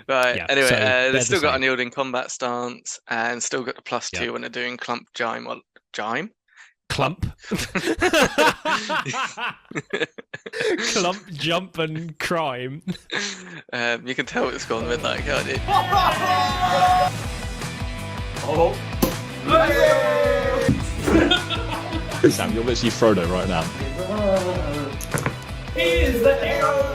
Right. Yeah, Anyway, so they've they're the still got same. unyielding combat stance and still got the plus Yeah. two when they're doing clump jime or jime? Clump. Clump. Clump, jump, and crime. You can tell it's gone midnight, can't you? Oh, Sam, you're literally Frodo right now. he is the hero.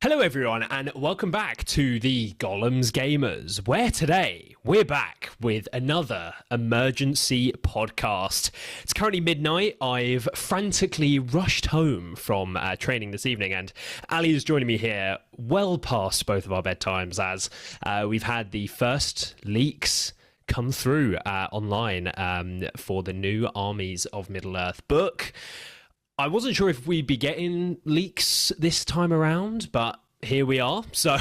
Hello, everyone, and welcome back to the Gollum's Gamers, where today we're back with another emergency podcast. It's currently midnight. I've frantically rushed home from training this evening, and Ali is joining me here well past both of our bedtimes as we've had the first leaks come through online for the new Armies of Middle Earth book. I wasn't sure if we'd be getting leaks this time around, but here we are. So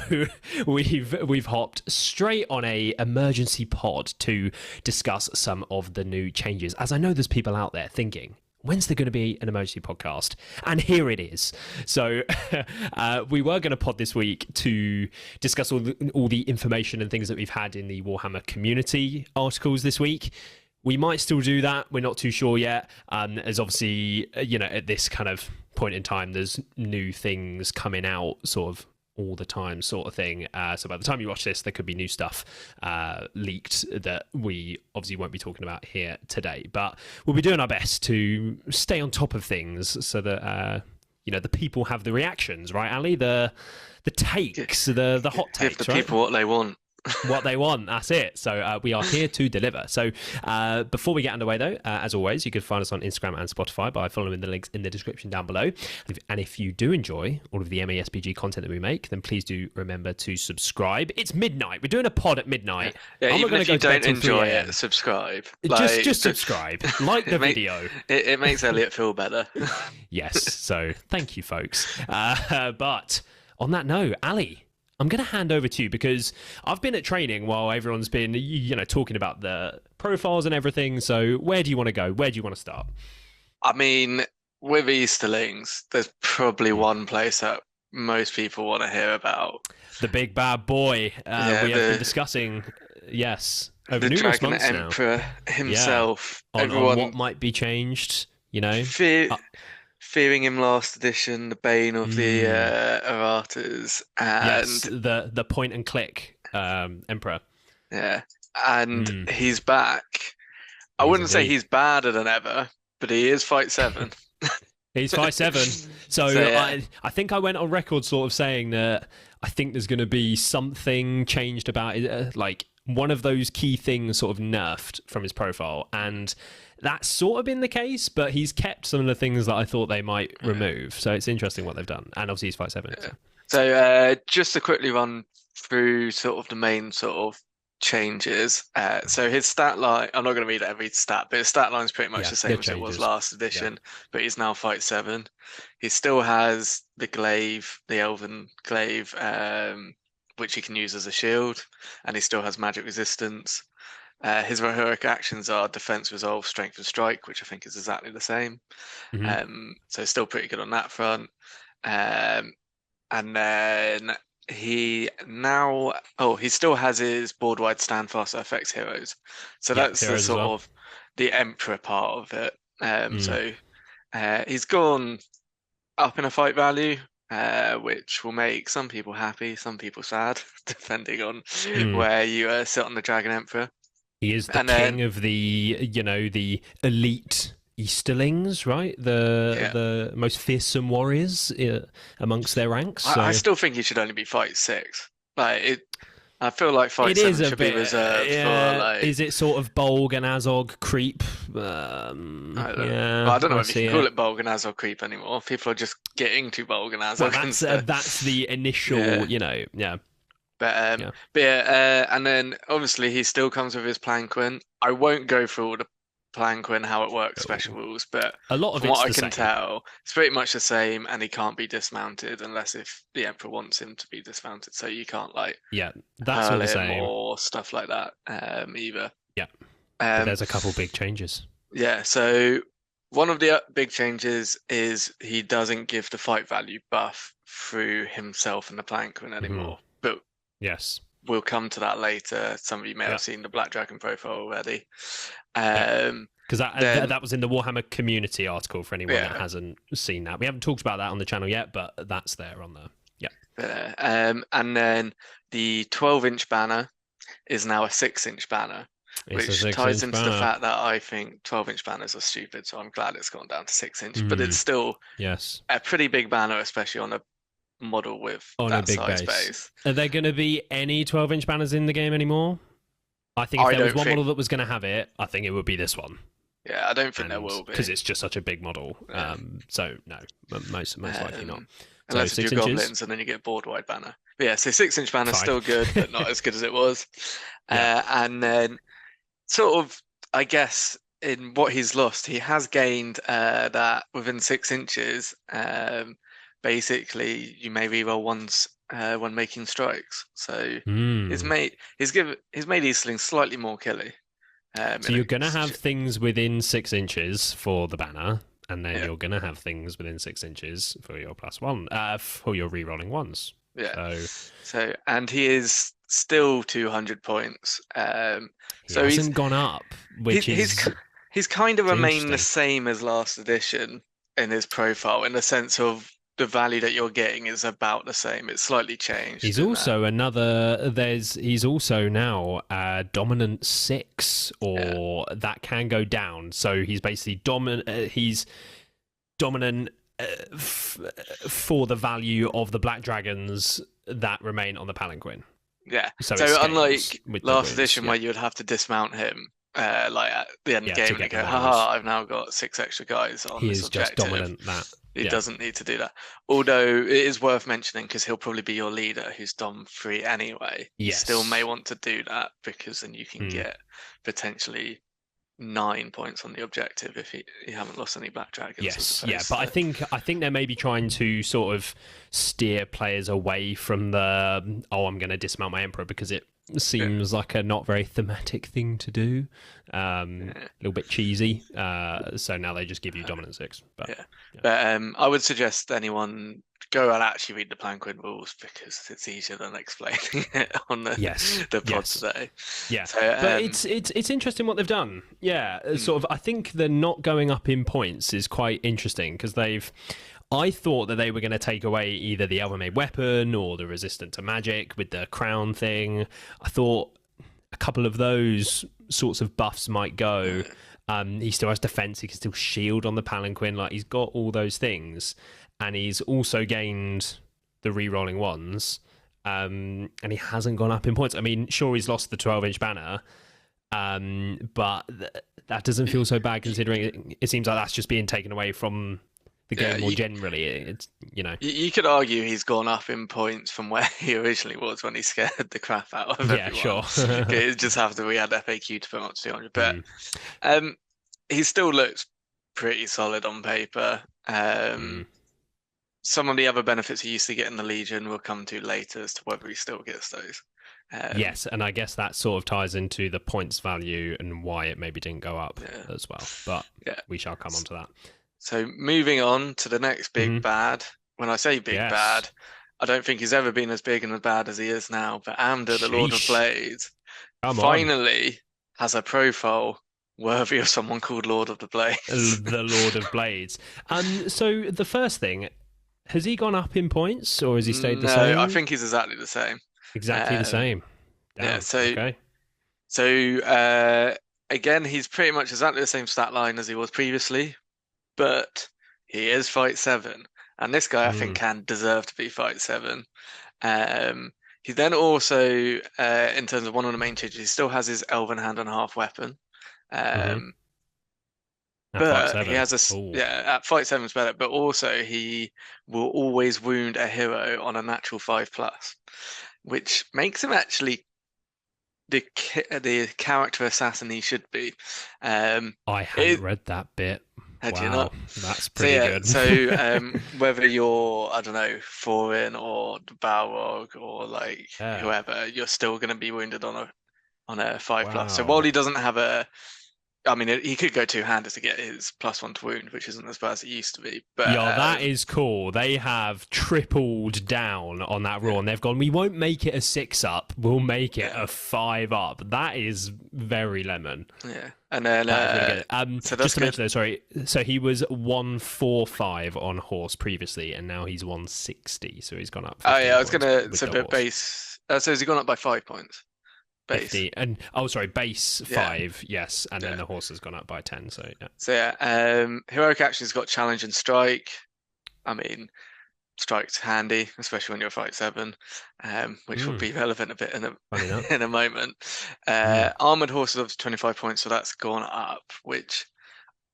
we've hopped straight on a emergency pod to discuss some of the new changes. As I know there's people out there thinking, when's there going to be an emergency podcast? And here it is. So we were going to pod this week to discuss all the information and things that we've had in the Warhammer community articles this week. We might still do that. We're not too sure yet. As obviously, at this kind of point in time, there's new things coming out sort of all the time sort of thing. So by the time you watch this, there could be new stuff leaked that we obviously won't be talking about here today. But we'll be doing our best to stay on top of things so that, the people have the reactions, right, Ali? The takes, the hot takes, Give the right? people what they want. What they want, that's it. So we are here to deliver. So before we get underway though, as always, you can find us on Instagram and Spotify by following the links in the description down below. And if you do enjoy all of the MESBG content that we make, then please do remember to subscribe. It's midnight. We're doing a pod at midnight. Yeah, I'm not even gonna if go you to bed don't till 3 enjoy a.m. it, subscribe. Just subscribe, like the video. It makes Elliot feel better. Yes, so thank you, folks. But on that note, Ali, I'm going to hand over to you because I've been at training while everyone's been, talking about the profiles and everything. So where do you want to go? Where do you want to start? I mean, with Easterlings, there's probably one place that most people want to hear about. The big bad boy we have been discussing, yes, over The numerous Dragon months now. Emperor himself. On Everyone what might be changed, fear, fearing him last edition, the bane of the erratas, yes, and the point and click emperor. yeah, and he's back. I He's wouldn't say indeed. he's badder than ever, but he is fight 7. He's 5'7". So yeah. I think I went on record sort of saying that I think there's going to be something changed about it, like one of those key things sort of nerfed from his profile. And that's sort of been the case, but he's kept some of the things that I thought they might remove. So it's interesting what they've done. And obviously he's 5'7". So. So just to quickly run through sort of the main sort of changes. So his stat line, I'm not going to read every stat, but his stat line is pretty much the same as it was last edition, but he's now fight 7. He still has the glaive, the elven glaive, which he can use as a shield, and he still has magic resistance. His heroic actions are defense, resolve, strength, and strike, which I think is exactly the same. So still pretty good on that front. And then he still has his board wide stand fast that affects heroes. So that's the sort of the Emperor part of it. So he's gone up in a fight value, which will make some people happy, some people sad, depending on where you sit on the Dragon Emperor. He is the king of the, the elite Easterlings, right? The most fearsome warriors amongst their ranks. So. I still think he should only be fight 6. I feel like fight 7 should be reserved for Is it sort of Bolg and Azog creep? I don't know if you can call it Bolg and Azog creep anymore. People are just getting to Bolg and Azog. Well, that's the initial, yeah. But and then obviously he still comes with his Planquin. I won't go through all the Planquin how it works special rules, but a lot of from what I can tell, it's pretty much the same, and he can't be dismounted unless if the Emperor wants him to be dismounted. So you can't that's all the same or stuff like that either. Yeah, but there's a couple big changes. Yeah, so One of the big changes is he doesn't give the fight value buff through himself and the Palanquin anymore. But yes, we'll come to that later. Some of you may have seen the Black Dragon profile already. Because that was in the Warhammer community article for anyone that hasn't seen that. We haven't talked about that on the channel yet, but that's there on there. Yeah. And then the 12-inch banner is now a 6-inch banner. Which ties into the fact that I think 12-inch banners are stupid, so I'm glad it's gone down to 6-inch. But it's still a pretty big banner, especially on a model with that size base. Are there going to be any 12-inch banners in the game anymore? I think if there was one model that was going to have it, I think it would be this one. Yeah, I don't think there will be. Because it's just such a big model. Yeah. So, no, most likely not. Unless so you do goblins and then you get a board-wide banner. But yeah, so 6-inch banner's still good, but not as good as it was. And then sort of, I guess, in what he's lost, he has gained that within 6 inches, basically you may reroll once when making strikes. So he's made Easterling slightly more killy. So you're going to have things within 6 inches for the banner, and then you're going to have things within 6 inches for your +1, for your rerolling ones. Yeah. So and he is still 200 points. So he hasn't gone up, which he's kind of remained the same as last edition in his profile, in the sense of the value that you're getting is about the same. It's slightly changed. He's also he's also now dominant 6, or that can go down. So he's basically dominant. He's dominant for the value of the Black Dragons that remain on the Palanquin. Yeah. So unlike last edition where you would have to dismount him, like at the end of the game, and you go, haha, I've now got 6 extra guys on this objective. Just dominant that. He doesn't need to do that. Although it is worth mentioning, because he'll probably be your leader who's Dom 3 anyway. Yes. You still may want to do that, because then you can get potentially 9 points on the objective if you haven't lost any Black Dragons. Yes, but I think they're maybe trying to sort of steer players away from the I'm going to dismount my Emperor, because it seems like a not very thematic thing to do. A little bit cheesy. So now they just give you dominant 6. But I would suggest anyone go and actually read the Palanquin rules, because it's easier than explaining it on the pod today. Yeah, so, but it's interesting what they've done. Yeah, sort of. I think the not going up in points is quite interesting, because I thought that they were going to take away either the Elven-made weapon or the resistant to magic with the crown thing. I thought a couple of those sorts of buffs might go. He still has defense. He can still shield on the Palanquin. Like, he's got all those things. And he's also gained the re-rolling ones. And he hasn't gone up in points. I mean, sure, he's lost the 12-inch banner. But that doesn't feel so bad, considering it seems like that's just being taken away from the game more generally. It's, you could argue he's gone up in points from where he originally was when he scared the crap out of everyone. Yeah, sure. It just after we had FAQ to put him up to 200, but he still looks pretty solid on paper. Some of the other benefits he used to get in the Legion we'll come to later as to whether he still gets those. Yes, and I guess that sort of ties into the points value and why it maybe didn't go up as well. But we shall come on to that. So moving on to the next big bad. When I say big bad, I don't think he's ever been as big and as bad as he is now. But Amdur, the Lord of Blades, finally has a profile worthy of someone called Lord of the Blades. The Lord of Blades. So the first thing, has he gone up in points, or has he stayed the same? No, I think he's exactly the same. Exactly the same. Damn. Yeah. So again, he's pretty much exactly the same stat line as he was previously. But he is Fight 7. And this guy, I think, can deserve to be Fight 7. He then also, in terms of one of the main changes, he still has his Elven Hand and Half weapon. But he has at Fight 7 is better. But also, he will always wound a hero on a natural 5+, which makes him actually the character assassin he should be. I hadn't read that bit. Had you not? That's pretty good. So whether you're, I don't know, Thorin or the Balrog or whoever, you're still going to be wounded on a 5+. So while he doesn't have a I mean, he could go two-handed to get his +1 to wound, which isn't as bad as it used to be. But Yeah, that is cool. They have tripled down on that rule, and they've gone, we won't make it a 6-up, we'll make it a 5-up. That is very lemon. Yeah. And then really good. so just to mention though, sorry, so he was 145 on horse previously, and now he's 160, so he's gone up. Oh yeah, I was gonna base. So has he gone up by 5 points? Base. 50 and base 5, yes, and then the horse has gone up by 10. So yeah. So yeah, heroic action's got challenge and strike. I mean, strike's handy, especially when you're fight 7, which will be relevant a bit in a moment. Armored horses up to 25 points, so that's gone up, which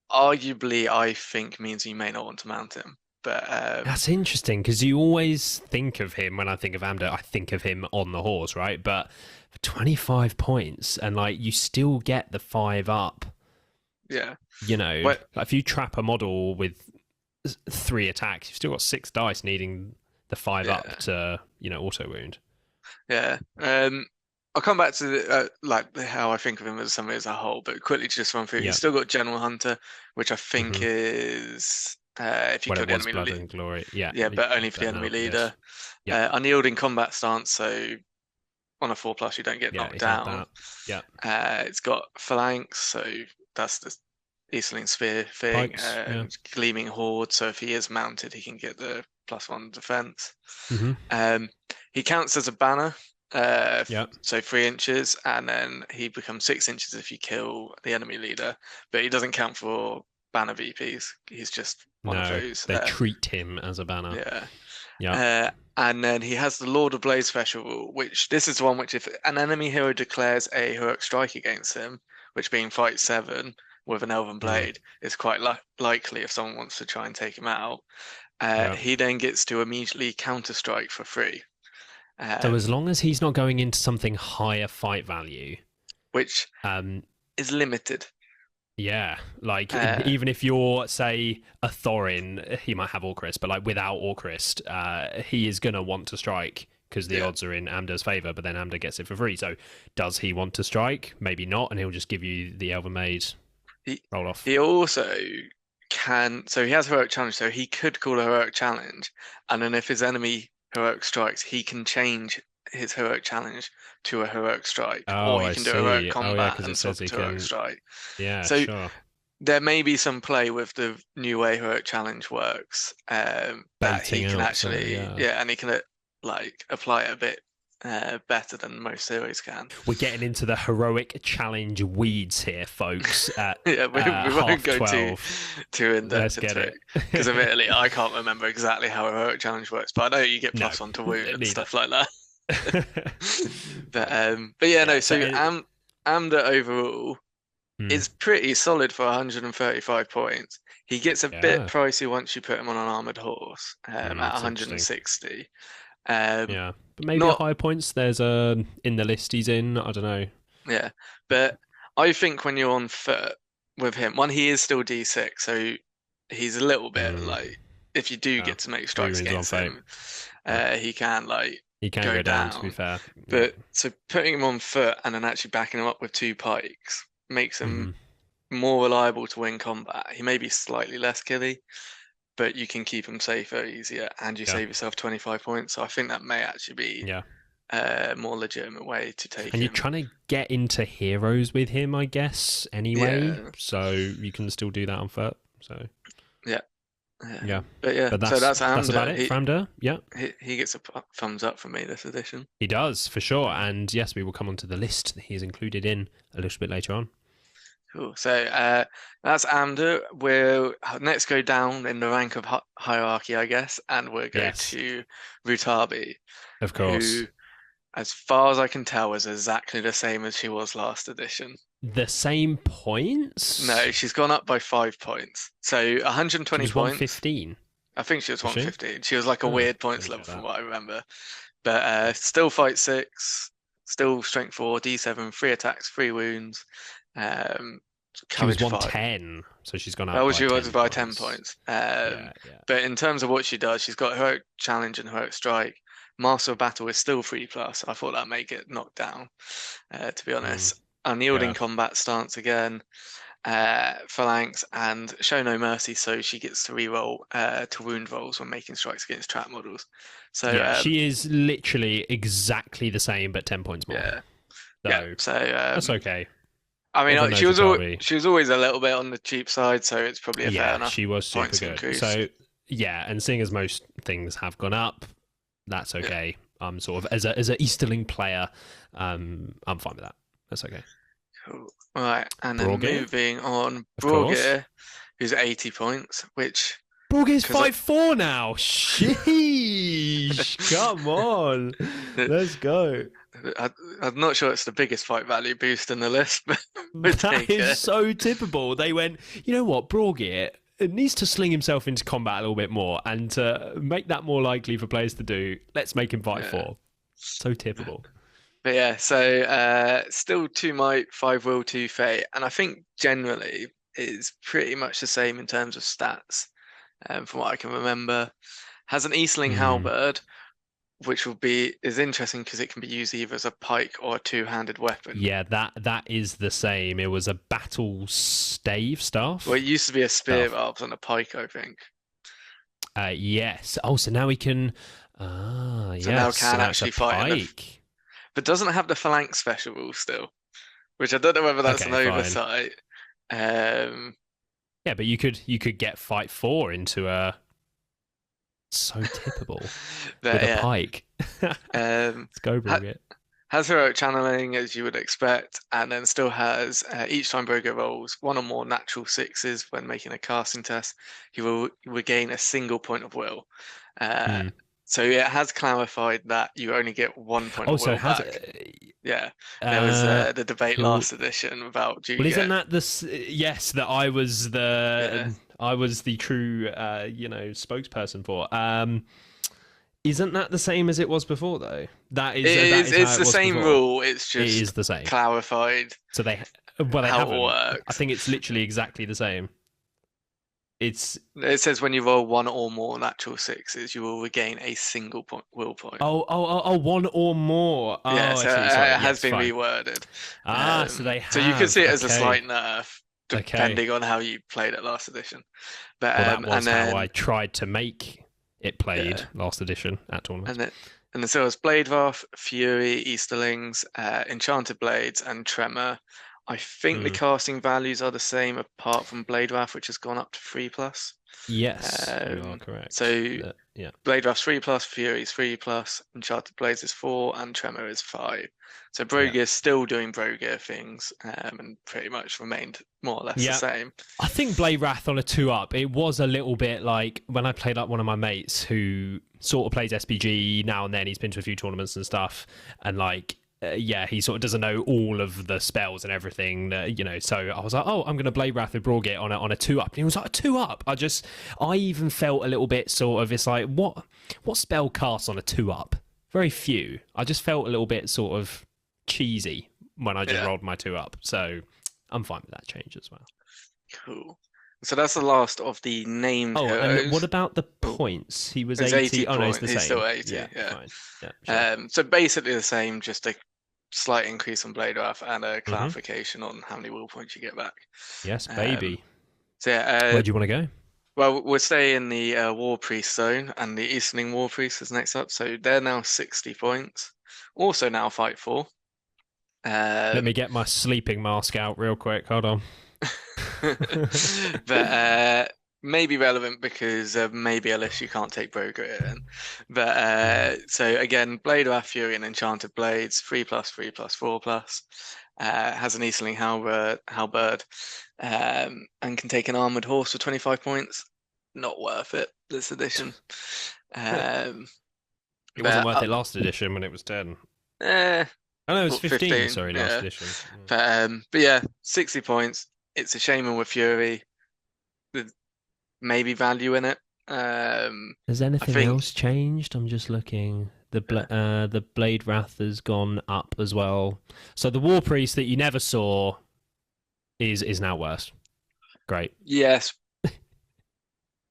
arguably I think means you may not want to mount him. But that's interesting because you always think of him when I think of Amdur. I think of him on the horse, right? But for 25 points, and like you still get the 5-up. Yeah, like if you trap a model with 3 attacks, you've still got 6 dice needing the 5-up to auto wound. Yeah. I'll come back to how I think of him as somebody as a whole, but quickly to just run through. He's still got General Hunter, which I think is if you kill the enemy Blood and Glory. Yeah, but only for the enemy leader. Unyielding combat stance, so on a 4+ you don't get knocked down. It's got phalanx, so that's the Easterling spear thing. Gleaming horde, so if he is mounted, he can get the +1 defense. He counts as a banner. So 3 inches, and then he becomes 6 inches if you kill the enemy leader, but he doesn't count for banner VPs. He's just one of those. They treat him as a banner. And then he has the Lord of Blades special rule, which this is the one which if an enemy hero declares a heroic strike against him, which being fight 7 with an Elven Blade, is quite likely if someone wants to try and take him out. He then gets to immediately counter strike for free. So as long as he's not going into something higher fight value, which is limited. Yeah, like even if you're, say, a Thorin, he might have Orcrist, but like without Orcrist, he is going to want to strike because the odds are in Amdur's favour, but then Amdur gets it for free. So does he want to strike? Maybe not, and he'll just give you the Elven Maid roll off. He also can, so he has Heroic Challenge, so he could call a Heroic Challenge, and then if his enemy heroic strikes, he can change his heroic challenge to a heroic strike, or he can do a heroic combat and swap to heroic strike. So there may be some play with the new way heroic challenge works, that he can actually, and he can like apply it a bit better than most heroes can. We're getting into the heroic challenge weeds here, folks. We won't go 12. too in depth into it because admittedly I can't remember exactly how a heroic challenge works, but I know you get +1 to wound and stuff like that. but yeah, no. So Amdur overall is pretty solid for 135 points. He gets a bit pricey once you put him on an armored horse at 160. But maybe at high points there's in the list he's in, I don't know. Yeah, but I think when you're on foot with him, he is still D6, so he's a little bit like, if you do get to make strikes against him, he can go down, to be fair. But so putting him on foot and then actually backing him up with 2 pikes makes him more reliable to win combat. He may be slightly less killy, but you can keep him safer, easier, and you save yourself 25 points. So I think that may actually be a more legitimate way to take him. And you're trying to get into heroes with him, I guess, anyway. So you can still do that on foot. So But so that's Amdur. That's about it for Amdur. Yeah. He gets a thumbs up from me this edition. He does, for sure. And yes, we will come onto the list that he is included in a little bit later on. Cool. So that's Amdur. We'll next go down in the rank of hierarchy, I guess, and we'll go to Rutabi. Of course. Who, as far as I can tell, is exactly the same as she was last edition. The same points? No, she's gone up by 5 points. So 120 points. 115. I think she was 115. She was like a weird points level from what I remember. But still fight 6, still strength 4, D7, 3 attacks, 3 wounds. She was 110, so she's gone up. She was by 10 points. But in terms of what she does, she's got heroic challenge and heroic strike. Master of Battle is still 3+. I thought that'd make it knocked down, to be honest. Unyielding combat stance again. phalanx, and show no mercy, so she gets to reroll to wound rolls when making strikes against trap models. So yeah, she is literally exactly the same, but 10 points more. Yeah, So, yeah. So that's okay. I mean, she was always a little bit on the cheap side, so it's probably a fair enough. She was super points good. increase. So yeah, and seeing as most things have gone up, that's okay. Yeah. I'm sort of as an Easterling player, I'm fine with that. That's okay. Cool. All right, and then moving on, Brogir, who's at 80 points, which Brogir's 5-4 now. Sheesh! Come on, let's go. I'm not sure it's the biggest fight value boost in the list, but that is so typical. They went, you know what, Brogir needs to sling himself into combat a little bit more, and to make that more likely for players to do, let's make him 5-4. So typical. But yeah, so still 2 might, 5 will, 2 fate, and I think generally is pretty much the same in terms of stats, from what I can remember. Has an Easterling halberd, which is interesting because it can be used either as a pike or a 2-handed weapon. Yeah, that is the same. It was a battle staff. Well, it used to be a spear rather than a pike, I think. Yes. Oh, so now we can. So now can actually fight. But doesn't have the phalanx special rule still, which I don't know whether that's an oversight. Yeah, but you could get fight 4 into a. So typical with a pike. Let's go, Brogir. Has heroic channeling as you would expect, and then still has each time Brogir rolls 1 or more natural 6s when making a casting test, he will regain a single point of will. So it has clarified that you only get 1 point of will back. Yeah, there was the debate last edition about do you Well, isn't that that I was the true spokesperson for. Isn't that the same as it was before though? It's the same rule. It's just it is the same. Clarified. So they haven't. It works. I think it's literally exactly the same. It says when you roll 1 or more natural 6s, you will regain a single will point. Oh, 1 or more. Oh, yeah, so it has been reworded. So they have. So you can see it as a slight nerf, depending on how you played it last edition. But that was how I tried to make it played last edition at tournaments. And then so it's Blade Wrath, Fury, Easterlings, Enchanted Blades, and Tremor. I think the casting values are the same apart from Blade Wrath, which has gone up to 3+. Yes, you are correct. So Blade Wrath's 3+, Fury's 3+, Enchanted Blades is 4, and Tremor is 5. So Brogir is still doing Brogir things, and pretty much remained more or less the same. I think Blade Wrath on a 2-up, it was a little bit like when I played up one of my mates who sort of plays SBG now and then. He's been to a few tournaments and stuff, and he sort of doesn't know all of the spells and everything, so I was like, I'm going to Blade Wrath with Brogir on a 2-up. And he was like, a 2-up? I even felt a little bit sort of, it's like, what spell casts on a 2-up? Very few. I just felt a little bit sort of cheesy when I just rolled my 2-up. So I'm fine with that change as well. Cool. So that's the last of the named heroes. And what about the points? He was 80 Oh, no, it's the same. He's still 80, yeah. Fine. Yeah, sure. So basically the same, just a slight increase on Blade Wrath and a clarification on how many will points you get back. Yes, baby. So yeah, where do you want to go? Well, we'll stay in the War Priest zone, and the Easterling War Priest is next up. So they're now 60 points. Also now fight 4. Let me get my sleeping mask out real quick. Hold on. But may be relevant because maybe unless you can't take Brogir in. But so again, Blade Wrath, Fury, and Enchanted Blades, 3+, 3+, 4+. Has an Easterling halberd, and can take an armored horse for 25 points. Not worth it this edition. It wasn't worth it last edition when it was 10. Oh no, it was 15. Sorry, last edition. But yeah, 60 points. It's a Shaman with Fury. With maybe value in it. Has anything else changed? I'm just looking. The Blade Wrath has gone up as well. So the War Priest that you never saw is now worse. Great. Yes.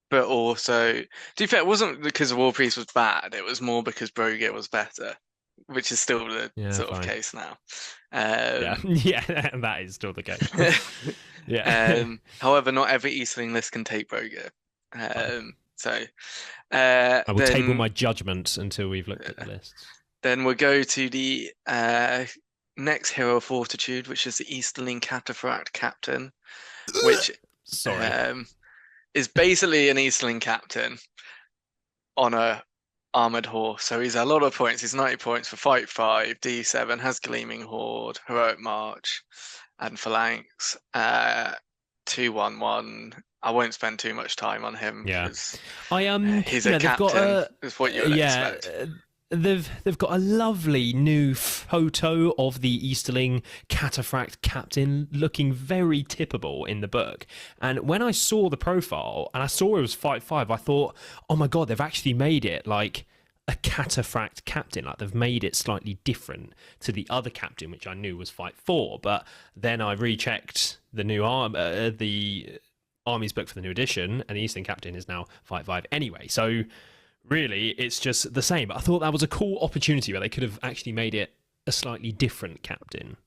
But also, to be fair, it wasn't because the War Priest was bad. It was more because Brogir was better, which is still the sort of case now. Yeah, that is still the case. Yeah. However, not every Easterling list can take Broger. So I will table then my judgment until we've looked at the lists. then we'll go to the next hero of Fortitude, which is the Easterling Cataphract Captain, which Sorry. is basically an Easterling Captain on a armored horse. So he's a lot of points. He's 90 points for Fight 5, D7, has Gleaming Horde, Heroic March, and Phalanx. 2-1-1. I won't spend too much time on him because he's a captain. Is what you would expect. They've got a lovely new photo of the Easterling Cataphract Captain looking very tippable in the book. And when I saw the profile and I saw it was Fight 5, I thought, oh my god, they've actually made it like a Cataphract Captain. Like they've made it slightly different to the other captain, which I knew was Fight 4. But then I rechecked the new the Army's book for the new edition, and the Eastern Captain is now Fight 5 anyway. So really, it's just the same. But I thought that was a cool opportunity where they could have actually made it a slightly different captain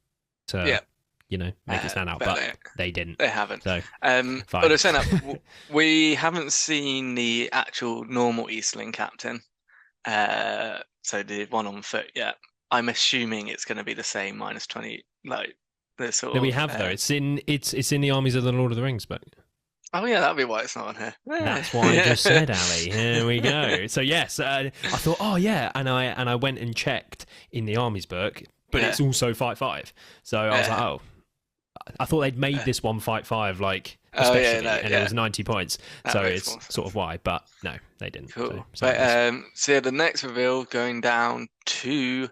to, make it stand out. But they didn't. They haven't. So, but I'm saying that we haven't seen the actual normal Eastling captain, so the one on foot yet. I'm assuming it's going to be the same -20, like the sort that of. We have though. It's in the Armies of the Lord of the Rings book. Oh yeah, that'd be why it's not on here. That's what I just said, Ali. Here we go. So yes, I thought, oh yeah, and I went and checked in the Army's book, but it's also Fight 5. So I was like, oh, I thought they'd made this one Fight 5, like especially, and it was 90 points. So it's sort of why, but no, they didn't. Cool. So the next reveal going down to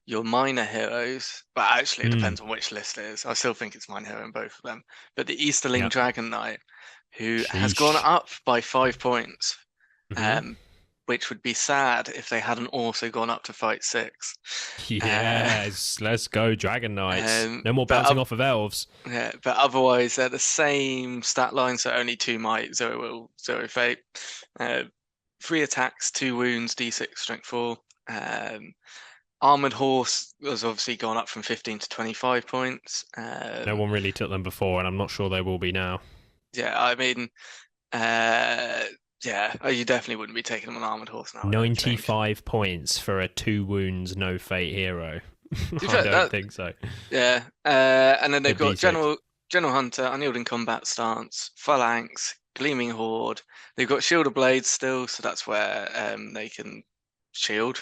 your minor heroes, but actually it depends on which list it is. I still think it's minor hero in both of them. But the Easterling Dragon Knight, who has gone up by 5 points, which would be sad if they hadn't also gone up to Fight 6. Yes, let's go Dragon Knights. No more bouncing off of elves. Yeah, but otherwise they're the same stat line, so only 2 might, 0 will, 0 fate. 3 attacks, 2 wounds, D6 strength 4. Armored Horse has obviously gone up from 15 to 25 points. No one really took them before, and I'm not sure they will be now. Yeah, I mean, you definitely wouldn't be taking them on Armored Horse now. 95 points for a 2 wounds, no fate hero. I don't think so. Yeah, and then they've got General Hunter, Unyielding Combat Stance, Phalanx, Gleaming Horde. They've got Shield of Blades still, so that's where they can shield,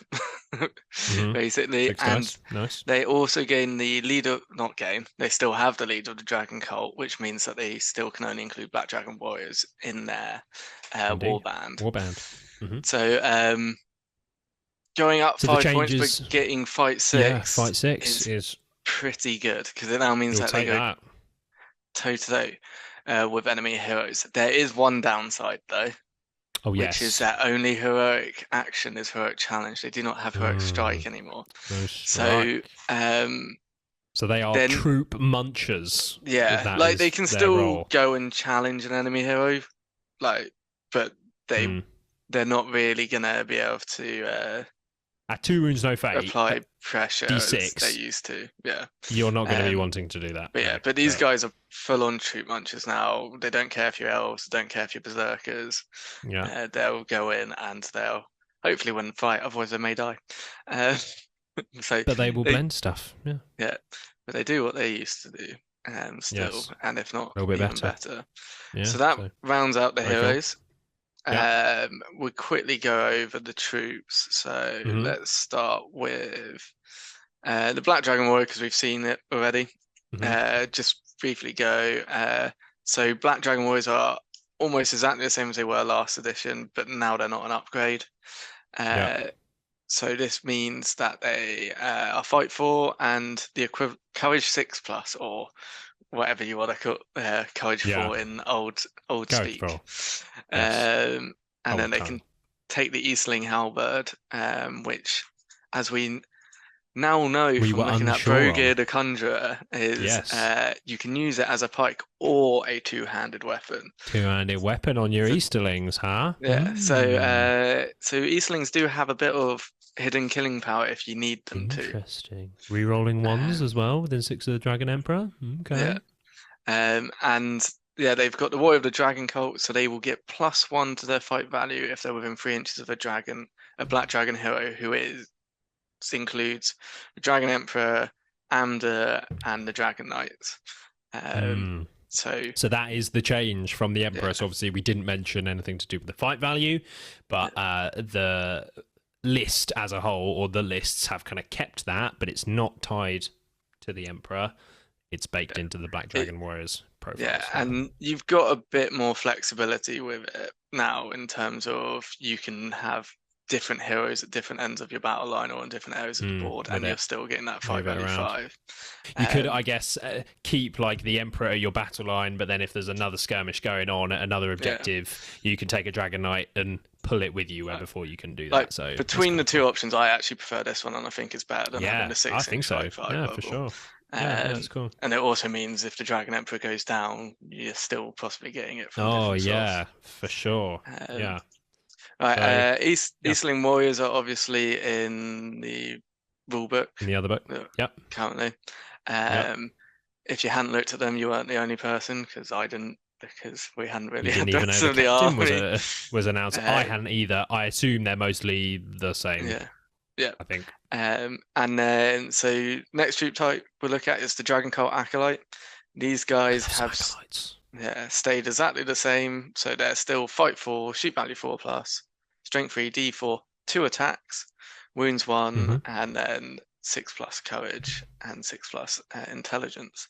basically. And nice. They also gain the leader, not gain, they still have the leader of the Dragon Cult, which means that they still can only include Black Dragon Warriors in their warband. So going up 5 points but getting Fight 6. Yeah, Fight 6 is pretty good because it now means that they go toe-to-toe with enemy heroes. There is one downside though. Oh, yes. Which is that only heroic action is heroic challenge. They do not have heroic strike anymore. No strike. So they are troop munchers. Yeah, like they can still go and challenge an enemy hero, like, but they're not really gonna be able to at 2 wounds no fate apply pressure D6 as they used to. Yeah, you're not going to be wanting to do that. But these guys are full on troop munchers now. They don't care if you're elves, don't care if you're berserkers. Yeah, they'll go in and they'll hopefully win the fight. Otherwise, they may die. But they will blend stuff. Yeah, but they do what they used to do. Still, and if not, a little bit even better. Yeah, so that rounds out the heroes. Cool. Yeah. We'll quickly go over the troops. So let's start with the Black Dragon Warrior because we've seen it already. Just briefly go. So Black Dragon Warriors are almost exactly the same as they were last edition, but now they're not an upgrade. So this means that they are Fight 4 and the equivalent Courage 6+ or whatever you want to call Courage 4 in old speak. And then they can take the Easterling Halberd, which, as we now know from looking at Brogir the Conjurer, is you can use it as a pike or a two-handed weapon. Two-handed weapon on your Easterlings, huh? Yeah. So Easterlings do have a bit of hidden killing power if you need them to. Interesting. Rerolling ones as well within 6 of the Dragon Emperor. Okay. And yeah, they've got the Warrior of the Dragon Cult, so they will get +1 to their fight value if they're within 3 inches of a Black Dragon hero includes the Dragon Emperor, Amdur, and the Dragon Knights. So that is the change from the Emperor. So obviously we didn't mention anything to do with the fight value, but the list as a whole, or the lists, have kind of kept that, but it's not tied to the Emperor. It's baked into the Black Dragon Warriors profile. Yeah, and you've got a bit more flexibility with it now in terms of you can have different heroes at different ends of your battle line or on different areas of the board, and you're still getting that 5 value 5. You could, I guess, keep like the Emperor at your battle line, but then if there's another skirmish going on at another objective, you can take a Dragon Knight and pull it with you, where before you can do that. Like, so between the two options, I actually prefer this one, and I think it's better than having the 6 I think so. bubble. For sure. That's cool. And it also means if the Dragon Emperor goes down, you're still possibly getting it from different source. For sure. Right, Easterling Warriors are obviously in the rulebook. In the other book. Currently. If you hadn't looked at them, you weren't the only person, because I didn't, because we hadn't really had the rest of the army. Was announced. I hadn't either. I assume they're mostly the same. Yeah, I think. And then so next troop type we'll look at is the Dragon Cult Acolyte. These guys have stayed exactly the same, so they're still fight 4, shoot value 4+, strength 3, D4, 2 attacks, wounds 1, and then 6+ courage and 6+ intelligence.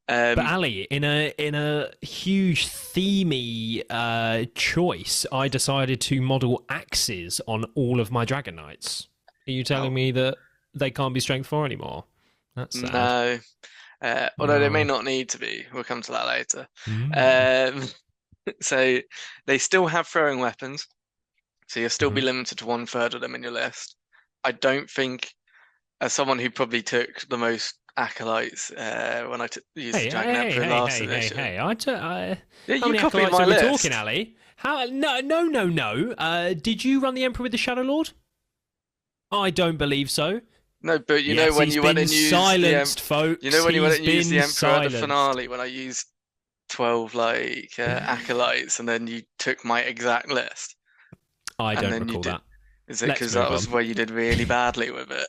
But Ali, in a huge themey choice, I decided to model axes on all of my Dragon Knights. Are you telling me that they can't be strength 4 anymore? That's sad. No. Although they may not need to be. We'll come to that later. So they still have throwing weapons. So you'll still be limited to 1/3 of them in your list. I don't think, as someone who probably took the most acolytes when I used the Dragon Emperor in last edition. Yeah, you copied my list. Talking, Ali? How? No. Did you run the Emperor with the Shadow Lord? I don't believe so. No, but you know when you went and used silenced, folks. You know when you went and used the Emperor at the finale, when I used 12 acolytes, and then you took my exact list. I don't recall that. Is it because that was where you did really badly with it?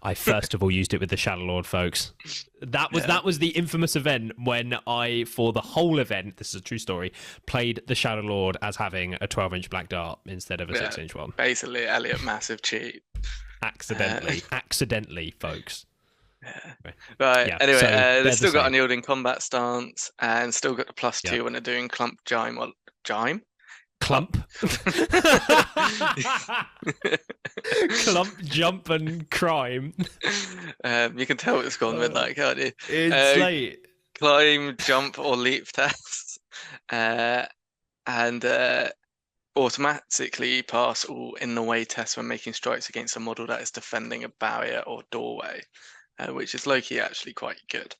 I first of all used it with the Shadow Lord, folks. That was the infamous event when I, for the whole event, this is a true story, played the Shadow Lord as having a 12-inch black dart instead of a 6-inch one. Basically, Elliot, massive cheat. Accidentally, folks. Right. Anyway, they've still got unyielding combat stance and still got the +2 when they're doing clump jime. Clump. Clump, jump, and crime. You can tell it's gone with that, can't you? It's late. Climb, jump, or leap tests. And automatically pass all in the way tests when making strikes against a model that is defending a barrier or doorway, which is low-key actually quite good.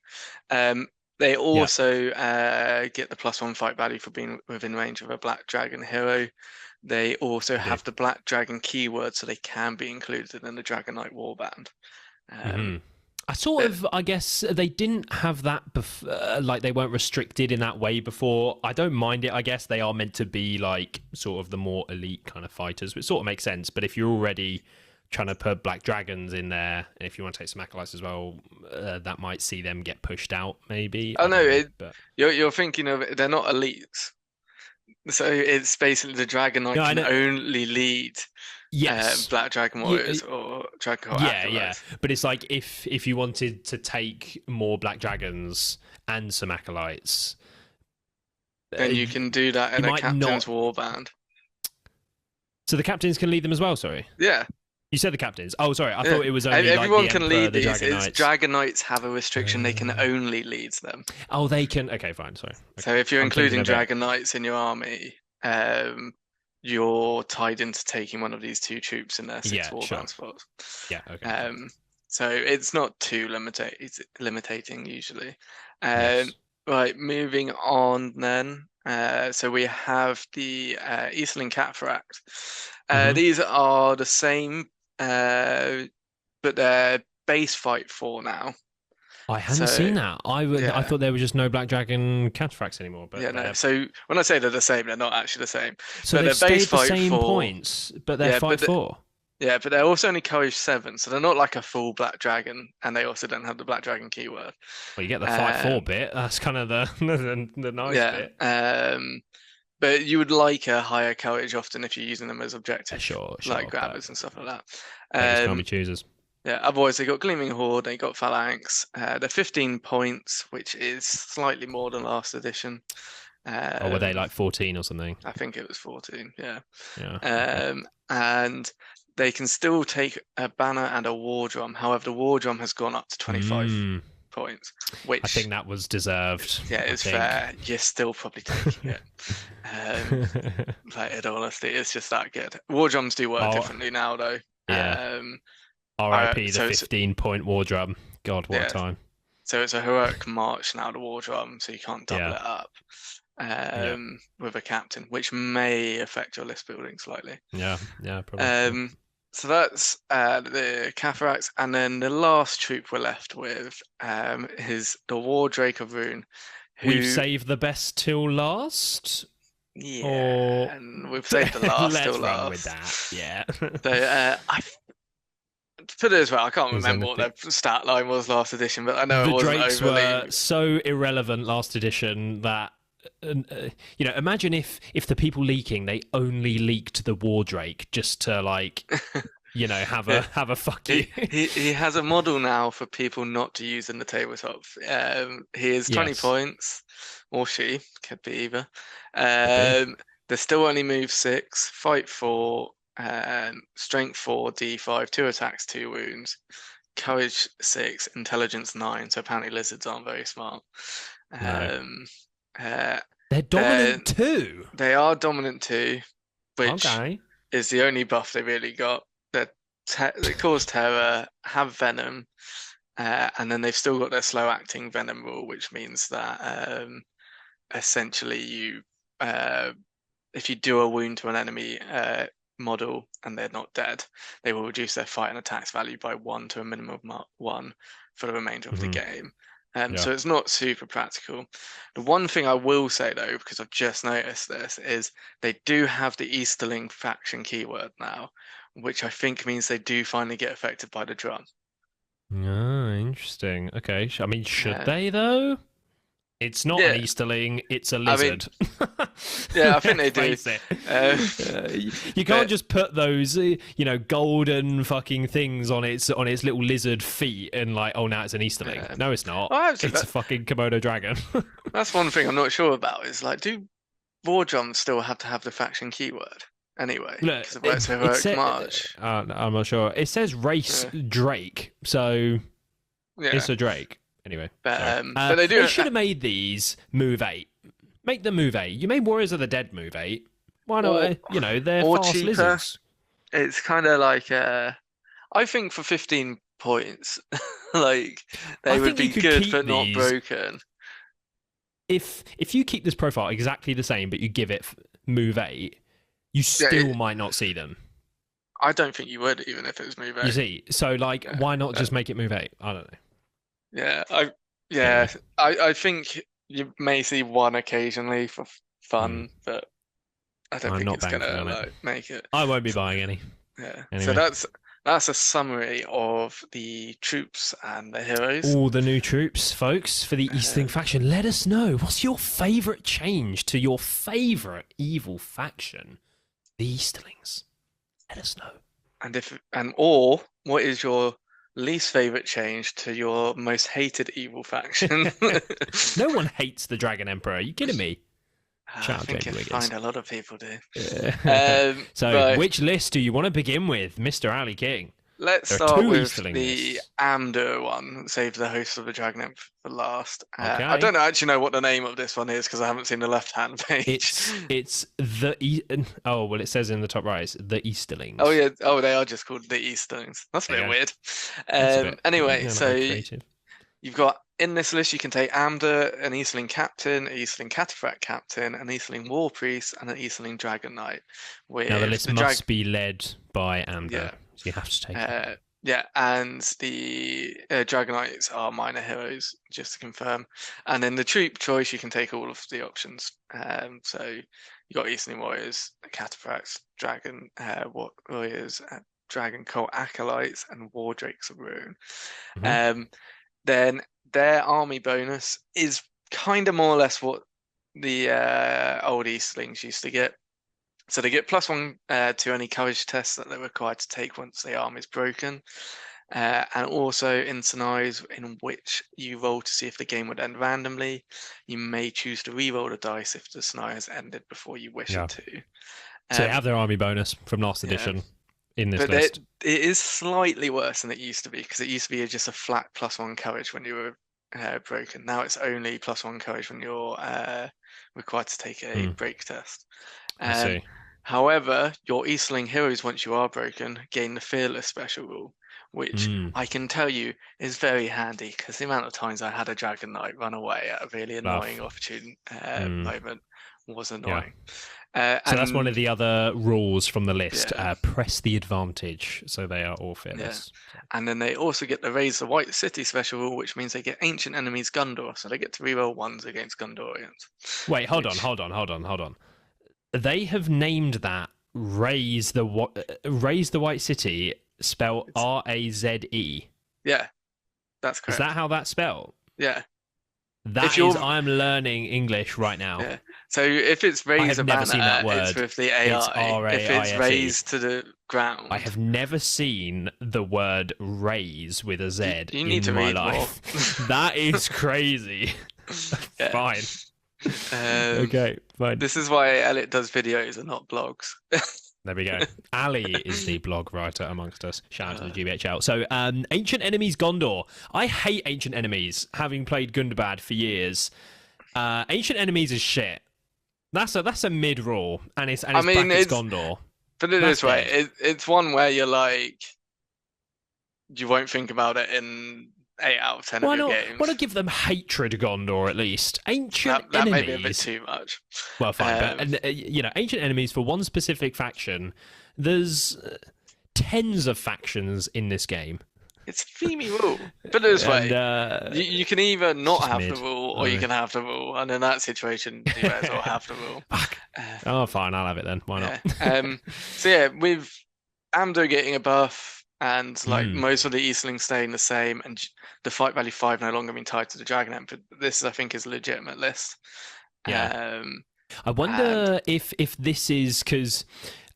They also get the +1 fight value for being within range of a Black Dragon hero. They also have the Black Dragon keyword, so they can be included in the Dragon Knight warband. I guess they didn't have that like they weren't restricted in that way before. I don't mind it. I guess they are meant to be like sort of the more elite kind of fighters, which sort of makes sense. But if you're already trying to put Black Dragons in there, and if you want to take some acolytes as well, that might see them get pushed out, maybe. You're thinking of it, they're not elites. So it's basically the Dragon Knight can only lead Black Dragon Warriors or Dragon Cult acolytes. But it's like if you wanted to take more Black Dragons and some acolytes, then you can do that in a captain's warband. So the captains can lead them as well, sorry? Yeah. You said the captains. Oh, sorry. I thought it was only everyone like the can Emperor, lead the these. Dragon Knights. Dragon Knights have a restriction; they can only lead them. Oh, they can. Okay, fine. Sorry. Okay. So if you're including Dragon Knights in your army, you're tied into taking one of these 2 troops in their 6 warband spots. Yeah. Okay. So it's not too limiting usually. Right. Moving on then. So we have the Easterling Cataract. These are the same, but they're base fight 4 now. I hadn't seen that. I thought there were just no Black Dragon cataphracts anymore. But yeah, no. So when I say they're the same, they're not actually the same. So but they've they're base stayed the fight same 4. points, but they're fight 4. Yeah, but they're also only Courage 7, so they're not like a full Black Dragon, and they also don't have the Black Dragon keyword. Well, you get the fight 4 bit. That's kind of the nice bit. But you would like a higher courage often if you're using them as objectives, sure, like grabbers and stuff like that. Can't be choosers. Yeah, otherwise they got Gleaming Horde, they got Phalanx. They're 15 points, which is slightly more than last edition. Or were they like 14 or something? I think it was 14, yeah. Yeah. And they can still take a banner and a war drum. However, the war drum has gone up to 25 points, which I think that was deserved. Yeah, it's fair. You're still probably taking it. Like, in all honesty, it's just that good. War drums do work differently now, though. Yeah. R.I.P. the 15-point war drum. God, what a time. So it's a heroic march now, the war drum, so you can't double it up with a captain, which may affect your list building slightly. Yeah, probably. So that's the Catharax, and then the last troop we're left with is the War Drake of Rune. We've saved the best till last? Yeah, and we've saved the last till last. Let's run with that, yeah. So I put it as well, I can't remember what their stat line was last edition, but I know it wasn't Drakes overly... were so irrelevant last edition that imagine if the people leaking, they only leaked the War Drake just to like have a fuck you. He has a model now for people not to use in the tabletop. He is 20 points, or she could be either. They still only move 6, fight 4, strength 4, D5, 2 attacks, 2 wounds, courage 6, intelligence 9. So apparently lizards aren't very smart. They're dominant too. They are dominant too, which is the only buff they really got. They cause terror, have venom, and then they've still got their slow acting venom rule, which means that essentially you, if you do a wound to an enemy model and they're not dead, they will reduce their fight and attacks value by 1 to a minimum of 1 for the remainder of the game. So it's not super practical. The one thing I will say though, because I've just noticed this, is they do have the Easterling faction keyword now, which I think means they do finally get affected by the drum. Oh, interesting. Okay. I mean, should they though? It's not an Easterling, it's a lizard. I think they do. You can't just put those, golden fucking things on its little lizard feet and like, oh, now it's an Easterling. No, it's not. It's a fucking Komodo dragon. That's one thing I'm not sure about. Is like, do war drums still have to have the faction keyword anyway? Because it works with Heroic March. I'm not sure. It says race Drake, so it's a Drake. Anyway, but they should have made these move 8. Make them move 8. You made Warriors of the Dead move 8. Why not? They're fast cheaper. Lizards. It's kind of like I think for 15 points, like they would be good but not broken. If you keep this profile exactly the same, but you give it move 8, you still might not see them. I don't think you would, even if it was move 8. You see, so like, why not just make it move 8? I don't know. I think you may see one occasionally for fun, but I don't think it's gonna make it. I won't be buying any. Yeah. Anyway. So that's a summary of the troops and the heroes. All the new troops, folks, for the Easterling faction. Let us know, what's your favourite change to your favourite evil faction, the Easterlings? Let us know. Or what is your least favorite change to your most hated evil faction? No one hates the Dragon Emperor. Are you kidding me? I think you find a lot of people do. So, which list do you want to begin with, Mr. Ali King? Let's start with the Amdur one. Save the host of the Dragon Emperor for last. I don't actually know what the name of this one is because I haven't seen the left-hand page. It's the it says in the top right, it's the Easterlings. Oh yeah, they are just called the Easterlings. That's a bit weird. Anyway, so you've got in this list you can take Amdur, an Easterling captain, an Easterling cataphract captain, an Easterling war priest, and an Easterling dragon knight. Now the list must be led by Amdur. Yeah. So you have to take it. Yeah, and the Dragon Knights are minor heroes, just to confirm. And then the troop choice, you can take all of the options. So you got Easterling Warriors, Cataphracts, Dragon Warriors, Dragon Cult Acolytes, and War Drakes of Ruin. Then their army bonus is kind of more or less what the old Eastlings used to get. So they get +1 to any courage tests that they're required to take once the arm is broken. And also in scenarios in which you roll to see if the game would end randomly, you may choose to re-roll the dice if the scenario has ended before you wish it to. So they have their army bonus from last edition in this list. It is slightly worse than it used to be, because it used to be just a flat +1 courage when you were broken. Now it's only +1 courage when you're required to take a break test. I see. However, your Easterling heroes, once you are broken, gain the Fearless special rule, which I can tell you is very handy, because the amount of times I had a Dragon Knight run away at a really annoying opportune moment was annoying. So that's one of the other rules from the list. Press the advantage, so they are all fearless. And then they also get the Raise the White City special rule, which means they get Ancient Enemies Gundor, so they get to reroll 1s against Gundorians. Wait, hold on. They have named that Raise the White City, spelled R-A-Z-E. Yeah, that's correct. Is that how that's spelled? Yeah. I'm learning English right now. Yeah. So if it's raise a banner, it's with the AI. It's R-A-I-S-E. If it's raised to the ground. I have never seen the word raise with a Z you need in to my read life. That is crazy. Fine. Okay, fine. This is why Elliot does videos and not blogs. There we go. Ali is the blog writer amongst us. Shout out to the GBHL. So, Ancient Enemies Gondor. I hate Ancient Enemies, having played Gundabad for years. Ancient Enemies is shit. That's a mid rule, and it's Gondor. Put it this way, it's one where you're like, you won't think about it in 8 out of 10 of your games. Why not give them hatred Gondor at least? Ancient Enemies. That may be a bit too much. Well, fine, but Ancient Enemies for one specific faction. There's tens of factions in this game. It's a themey rule. Put it this way, you can either not have the rule, or you can have the rule, and in that situation, you may as well have the rule. Fine, I'll have it then. Why not? So yeah, with Amdur getting a buff, and most of the Eastlings staying the same, and the fight value 5 no longer being tied to the Dragon Emperor, this I think is a legitimate list. I wonder if this is because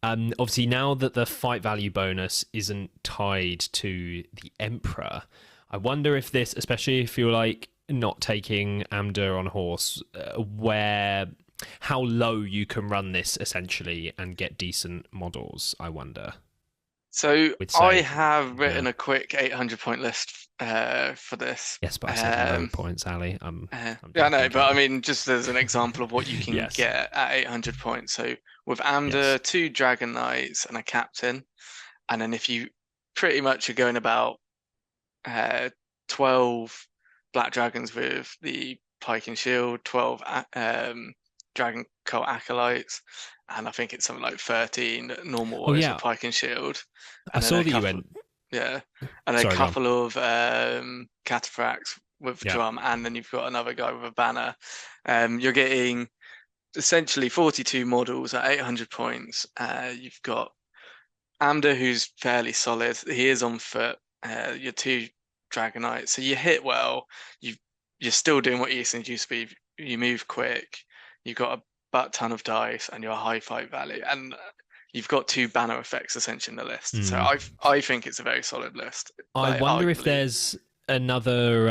obviously now that the fight value bonus isn't tied to the Emperor, I wonder if this, especially if you're like not taking Amdur on horse, how low you can run this essentially and get decent models, I wonder. So I have written a quick 800-point list for this. Yes, but I said low points, Ali. I know, but I mean, just as an example of what you can get at 800 points. So with Amdur, 2 Dragon Knights and a Captain, and then if you pretty much are going about 12 Black Dragons with the Pike and Shield, 12 Dragon Cult Acolytes, and I think it's something like 13 normal warriors with Pike and Shield. I saw that you went. Yeah, and a couple of Cataphracts with drum, and then you've got another guy with a banner. You're getting essentially 42 models at 800 points. You've got Amdur, who's fairly solid. He is on foot. Your 2 Dragon Knights, so you hit well. You're still doing what Eastlings used to be. You move quick. You've got a butt ton of dice, and you're a high fight value, and you've got 2 banner effects essentially in the list. So I think it's a very solid list. I wonder if there's another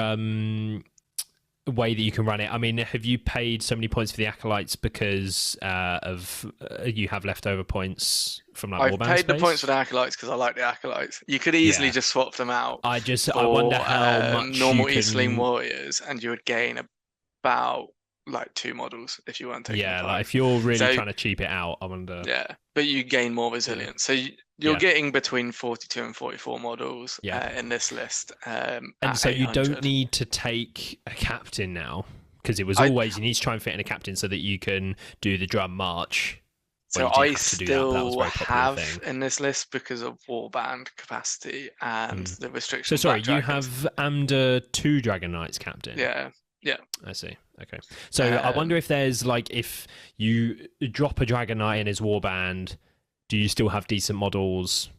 way that you can run it. I mean, have you paid so many points for the Acolytes because of you have leftover points from like Warband I've paid space? the points for the Acolytes because I like the Acolytes. You could easily just swap them out. I wonder how much normal Easterling warriors, and you would gain about like 2 models if you weren't taking like if you're really trying to cheap it out, I wonder. Yeah, but you gain more resilience. So you're getting between 42 and 44 models in this list. And so you don't need to take a captain now, because it was always you need to try and fit in a captain so that you can do the drum march. So you I have to do that, but that was a still very popular have thing. in this list because of warband capacity and the restriction. So sorry, Black you Dragons. have Amdur 2 Dragon Knights captain. Yeah. I see. Okay. So I wonder if there's like, if you drop a Dragon Knight in his warband, do you still have decent models?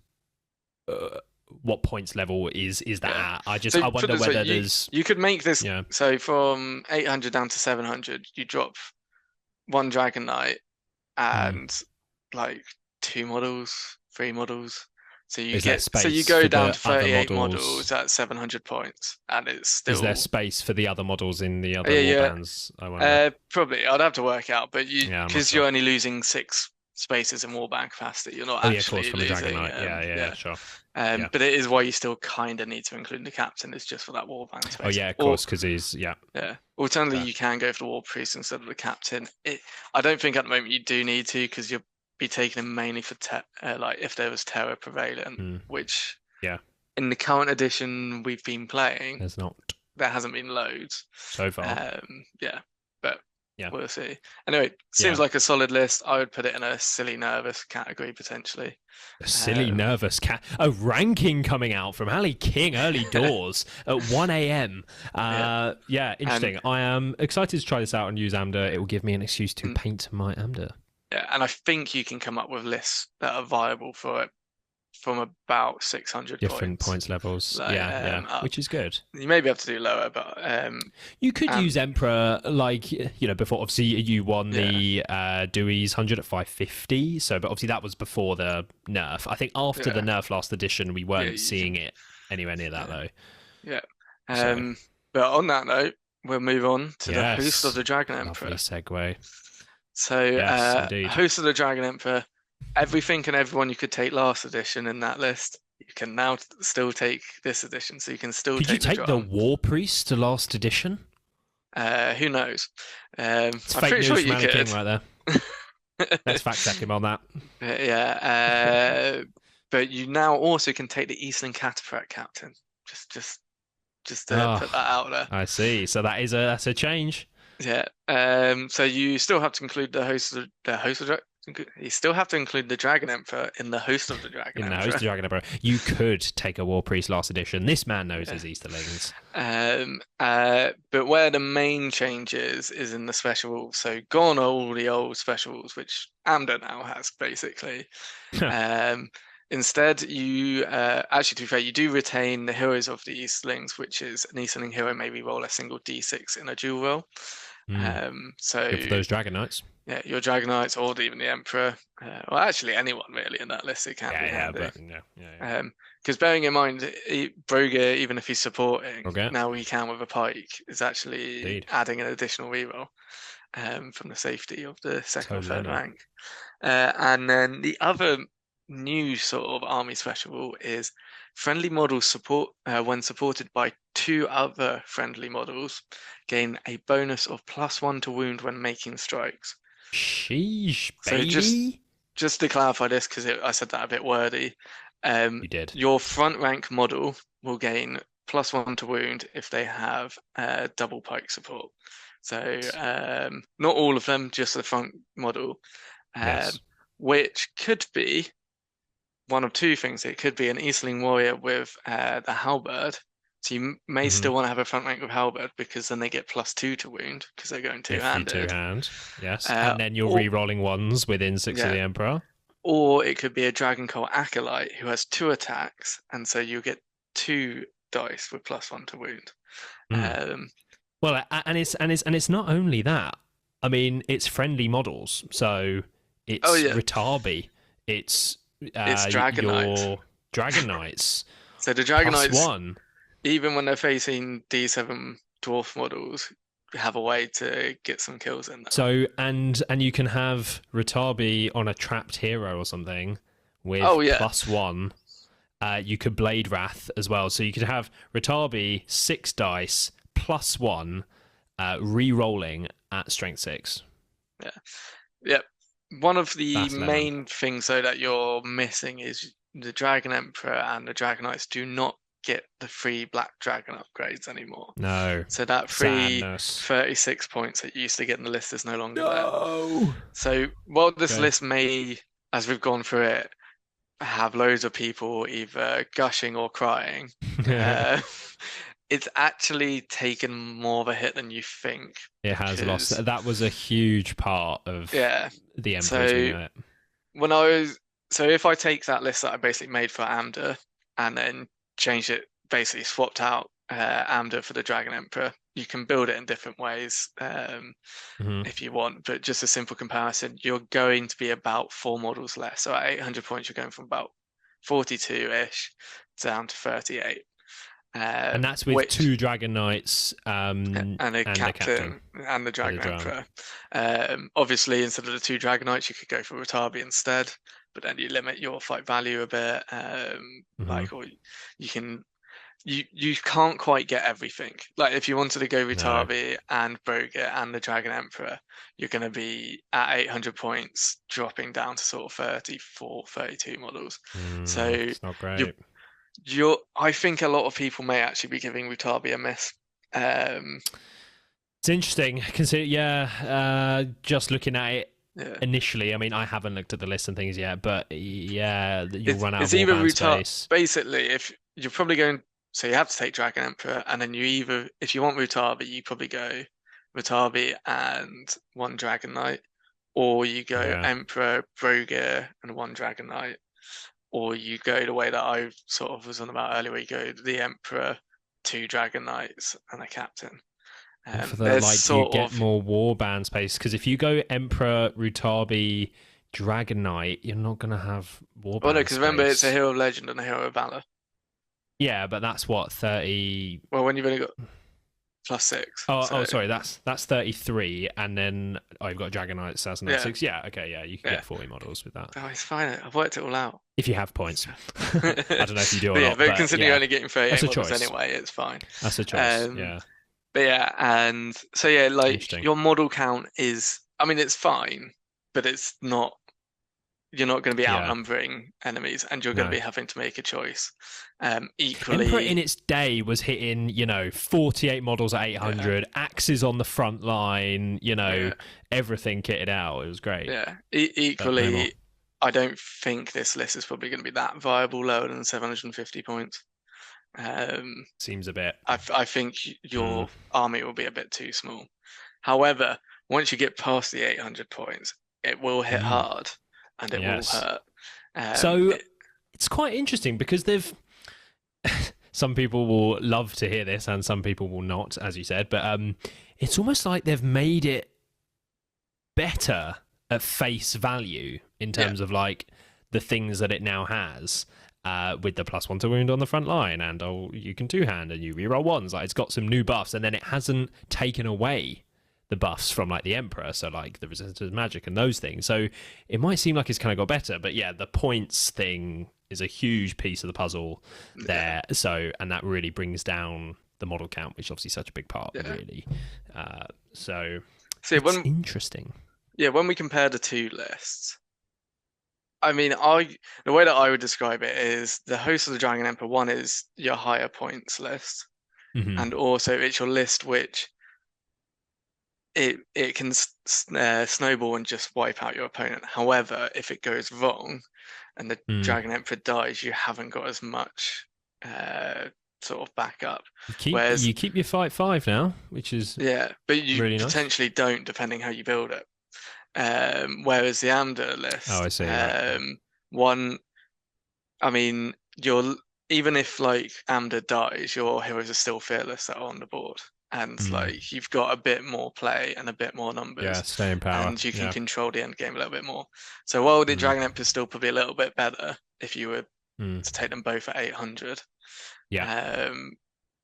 What points level is that at? I wonder whether there's... You could make this, Yeah. so from 800 down to 700, you drop one Dragon Knight and like 2 models, 3 models. So you go down to 38 models at 700 points, and it's still... Is there space for the other models in the other yeah. warbands? I wonder. Probably. I'd have to work out, but because sure. you're only losing 6 spaces in warband capacity, you're not actually from losing. The Dragon Knight. Sure. But it is why you still kind of need to include the captain. It's just for that warband space. Oh yeah, of course, because he's Yeah. Alternatively, you can go for the war priest instead of the captain. I don't think at the moment you do need to, because you'll be taking him mainly for like if there was terror prevalent, which in the current edition we've been playing, there hasn't been loads so far. But we'll see. Anyway, seems like a solid list. I would put it in a silly nervous category potentially. A silly nervous cat. A ranking coming out from Ali King early doors at 1 a.m. Interesting. I am excited to try this out and use Amdur. It will give me an excuse to paint my Amdur. Yeah, and I think you can come up with lists that are viable for it from about 600 different points levels. Which is good. You may be able to do lower, but you could use Emperor, like, before. Obviously, you won the Dewey's 100 at 550. So, but obviously that was before the nerf. I think after the nerf last edition, we weren't seeing it anywhere near that though. Yeah. But on that note, we'll move on to the Host of the Dragon Emperor. Lovely segue. So, Host of the Dragon Emperor. Everything and everyone you could take last edition in that list, you can now still take this edition. So you can still take the War Priest to last edition? Who knows? I'm fake pretty sure news you from could. King right there. Let's fact check him on that. But you now also can take the Easterling Cataphract captain. Just to put that out there. I see. So that's a change. Yeah. So you still have to include you still have to include the Dragon Emperor in the Host of the Dragon Emperor. In the Host of the Dragon Emperor. You could take a War Priest last edition. This man knows his Easterlings. But where the main change is in the special. So gone are all the old specials, which Amdur now has, basically. Instead, you actually, to be fair, you do retain the Heroes of the Easterlings, which is an Easterling hero may re-roll a single d6 in a dual roll. So good for those Dragon Knights. Yeah, your Dragon Knights or even the Emperor. Well, actually, anyone really in that list, it can be handy. Because bearing in mind, Broger, even if he's supporting, now he can with a Pike, is actually adding an additional reroll from the safety of the second or third rank. And then the other new sort of army special rule is friendly models support when supported by 2 other friendly models gain a bonus of +1 to wound when making strikes. Sheesh, baby. So just to clarify this, because I said that a bit wordy. You did. Your front rank model will gain +1 to wound if they have double pike support. So not all of them, just the front model, which could be one of 2 things. It could be an Easterling warrior with the halberd. So you may still want to have a front rank with halberd, because then they get +2 to wound because they're going two-handed. Two-hand, yes. And then you're re-rolling ones within 6 of the Emperor. Or it could be a Dragon Cult Acolyte who has 2 attacks, and so you get 2 dice with +1 to wound. Well, and it's not only that. I mean, it's friendly models, so it's Ritabi. It's Dragon Knights. Dragon Knights. So the Dragon Knights, +1. Even when they're facing D7 dwarf models, have a way to get some kills in there. So and you can have Ritabi on a trapped hero or something with +1. You could Blade Wrath as well. So you could have Ritabi 6 dice +1 re-rolling at strength 6. Yeah. One of the main things though that you're missing is the Dragon Emperor and the Dragon Knights do not get the free Black Dragon upgrades anymore. No. So that free Sadness. 36 points that you used to get in the list is no longer there. No. So while this Okay. list may, as we've gone through it, have loads of people either gushing or crying, it's actually taken more of a hit than you think. It has lost. That was a huge part of the Emperor's unit. So if I take that list that I basically made for Amdur and then changed it, basically swapped out Amdur for the Dragon Emperor, you can build it in different ways if you want, but just a simple comparison, you're going to be about 4 models less. So at 800 points, you're going from about 42-ish down to 38. And that's with 2 Dragon Knights and a captain and the Dragon Emperor. Obviously, instead of the 2 Dragon Knights, you could go for Ratabi instead, but then you limit your fight value a bit. Or you can't quite get everything. Like if you wanted to go Ratabi and Broga and the Dragon Emperor, you're going to be at 800 points, dropping down to sort of 34, 32 models. So it's not great. I think a lot of people may actually be giving Ratabi a miss. It's interesting. Consider, just looking at it initially. I mean, I haven't looked at the list and things yet, but you'll run out of warband space. Basically, if you're probably going, so you have to take Dragon Emperor, and then if you want Ratabi, you probably go Ratabi and 1 Dragon Knight, or you go Emperor, Broga, and 1 Dragon Knight. Or you go the way that I sort of was on about earlier, where you go the Emperor, 2 Dragon Knights, and a captain. You get more warband space, because if you go Emperor, Ratabi, Dragon Knight, you're not going to have warband. Well, no, because remember, it's a hero of legend and a hero of valor. Yeah, but that's what 30. Well, when you've only got +6. Sorry, that's 33, and then you've got Dragon Knight, Assassin 6. Yeah, okay, you can get 40 models with that. Oh, it's fine. I've worked it all out. If you have points, I don't know if you do or not. But considering you're only getting 38 models anyway, it's fine. That's a choice. But and so your model count is, I mean, it's fine, but it's not. You're not going to be outnumbering enemies, and you're going to be having to make a choice. Equally, Emperor in its day was hitting, 48 models at 800, axes on the front line, everything kitted out. It was great. Yeah. Equally, I don't think this list is probably going to be that viable lower than 750 points. Seems a bit. I think your army will be a bit too small. However, once you get past the 800 points, it will hit hard. And it will hurt. It's quite interesting because they've. Some people will love to hear this, and some people will not, as you said. But it's almost like they've made it better at face value in terms of like the things that it now has. With the +1 to wound on the front line, and you can 2-hand and you reroll 1s. Like it's got some new buffs, and then it hasn't taken away the buffs from like the Emperor, so like the resistance to magic and those things. So it might seem like it's kind of got better, but the points thing is a huge piece of the puzzle there. So, and that really brings down the model count, which is obviously such a big part, really. So it's interesting. Yeah, when we compare the 2 lists, I mean, the way that I would describe it is the Host of the Dragon Emperor 1 is your higher points list, and also it's your list which it can snowball and just wipe out your opponent. However, if it goes wrong and the Dragon Emperor dies, you haven't got as much sort of backup. You keep your fight 5 now, which is but you really potentially don't, depending how you build it. Whereas the Amdur list, I see. I mean, even if like Amdur dies, your heroes are still fearless that are on the board. And like you've got a bit more play and a bit more numbers. Staying power. And you can control the end game a little bit more. So while the Dragon Emperor is still probably a little bit better if you were to take them both at 800.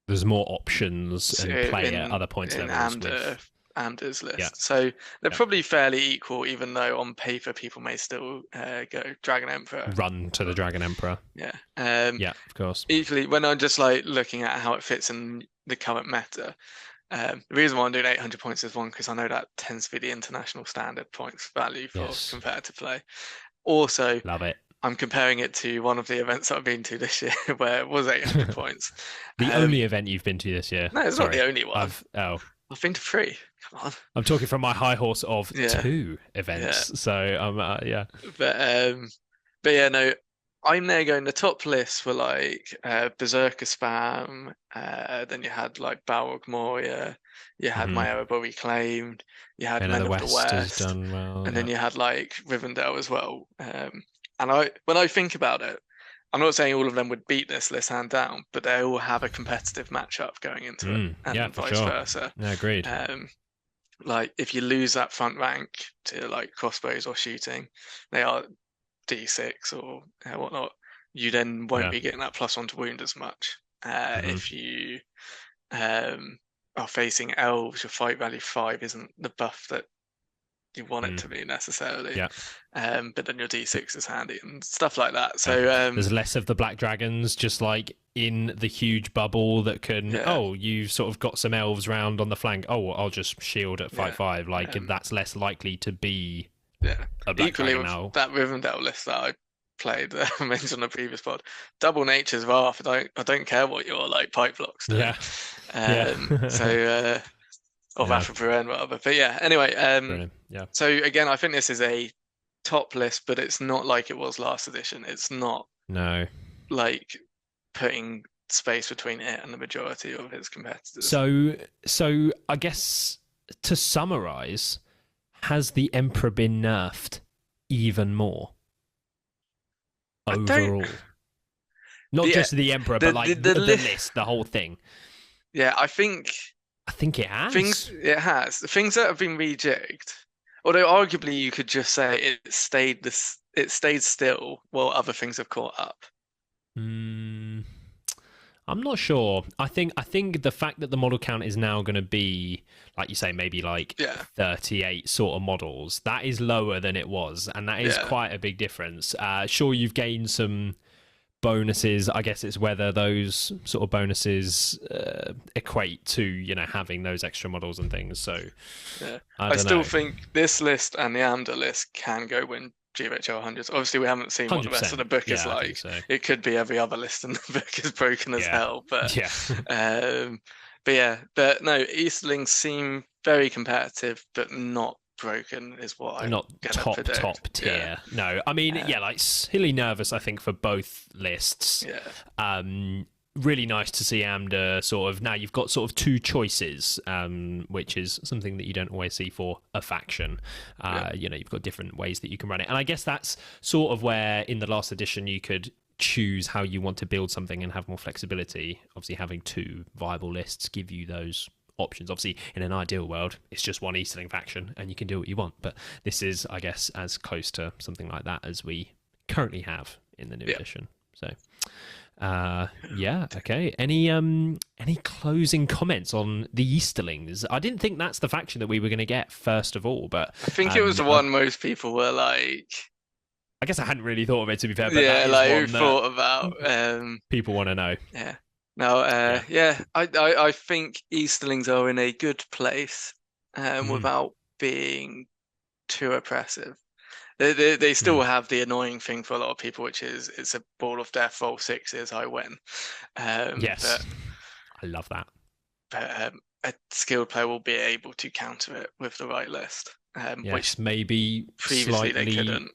There's more options and play at other points levels. Amdur's list. So they're probably fairly equal, even though on paper people may still go Dragon Emperor. Run to the Dragon Emperor. Of course. Equally, when I'm just like looking at how it fits in the current meta, the reason why I'm doing 800 points is because I know that tends to be the international standard points value for competitive play. Also, love it. I'm comparing it to one of the events that I've been to this year where it was 800 points. The only event you've been to this year? No, it's not the only one. I've been to 3. Come on. I'm talking from my high horse of 2 events. Yeah. So yeah. But yeah, no, I'm there going, the top lists were like Berserker Spam, then you had like Balrog Moria, you had My Erebor Reclaimed, you had Men of the West has done well, and then you had like Rivendell as well. And when I think about it, I'm not saying all of them would beat this list hand down, but they all have a competitive matchup going into it, and vice versa. Yeah, agreed. Like if you lose that front rank to like crossbows or shooting, they are D6 or whatnot. You then won't be getting that +1 to wound as much. If you are facing elves, your fight value 5 isn't the buff that you want it to be necessarily. Yeah. But then your D6 is handy and stuff like that. So there's less of the black dragons just like in the huge bubble that can you've sort of got some elves round on the flank. Oh, I'll just shield at 5/5. Like that's less likely to be a black equally with now. that Rivendell list that I played I mentioned on the previous pod. Double Nature's Wrath. I don't care what your like pipe blocks do. So or Vathaphren, whatever. But yeah, anyway, so again, I think this is a top list, but it's not like it was last edition. It's not like putting space between it and the majority of its competitors. So I guess to summarize, has the Emperor been nerfed even more overall? Not just the Emperor, but like the list, the whole thing. Yeah, I think it has. It has. The things that have been rejigged, although arguably you could just say it stayed still while other things have caught up. I'm not sure. I think the fact that the model count is now going to be, like you say, maybe like 38 sort of models, that is lower than it was, and that is quite a big difference. Sure, you've gained some bonuses. I guess it's whether those sort of bonuses equate to having those extra models and things. So I still think this list and the Amdur list can go win GVHL 100s. Obviously, we haven't seen what the rest of the book is like. So. It could be every other list in the book is broken as hell. But but no, Easterlings seem very competitive, but not broken is what I'm not top tier. No, I mean like silly nervous I think for both lists. Really nice to see Amdur sort of now you've got sort of 2 choices, which is something that you don't always see for a faction. You've got different ways that you can run it, and I guess that's sort of where in the last edition you could choose how you want to build something and have more flexibility. Obviously having 2 viable lists give you those options. Obviously in an ideal world it's just one Easterling faction and you can do what you want, but this is I guess as close to something like that as we currently have in the new edition. So okay, any closing comments on the Easterlings? I didn't think that's the faction that we were going to get first of all, but I think it was the one most people were like, I guess I hadn't really thought of it, to be fair, but who thought about people want to know. I think Easterlings are in a good place without being too oppressive. They still have the annoying thing for a lot of people, which is it's a ball of death, roll 6s, I win. Yes, I love that. But a skilled player will be able to counter it with the right list. Which maybe previously slightly, they couldn't.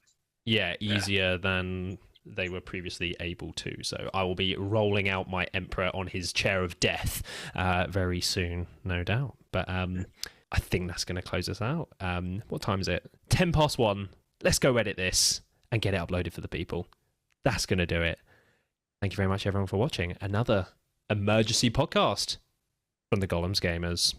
Easier than they were previously able to. So I will be rolling out my Emperor on his chair of death very soon, no doubt. But I think that's going to close us out. What time is it? 1:10. Let's go edit this and get it uploaded for the people. That's going to do it. Thank you very much, everyone, for watching another emergency podcast from the Gollum's Gamers.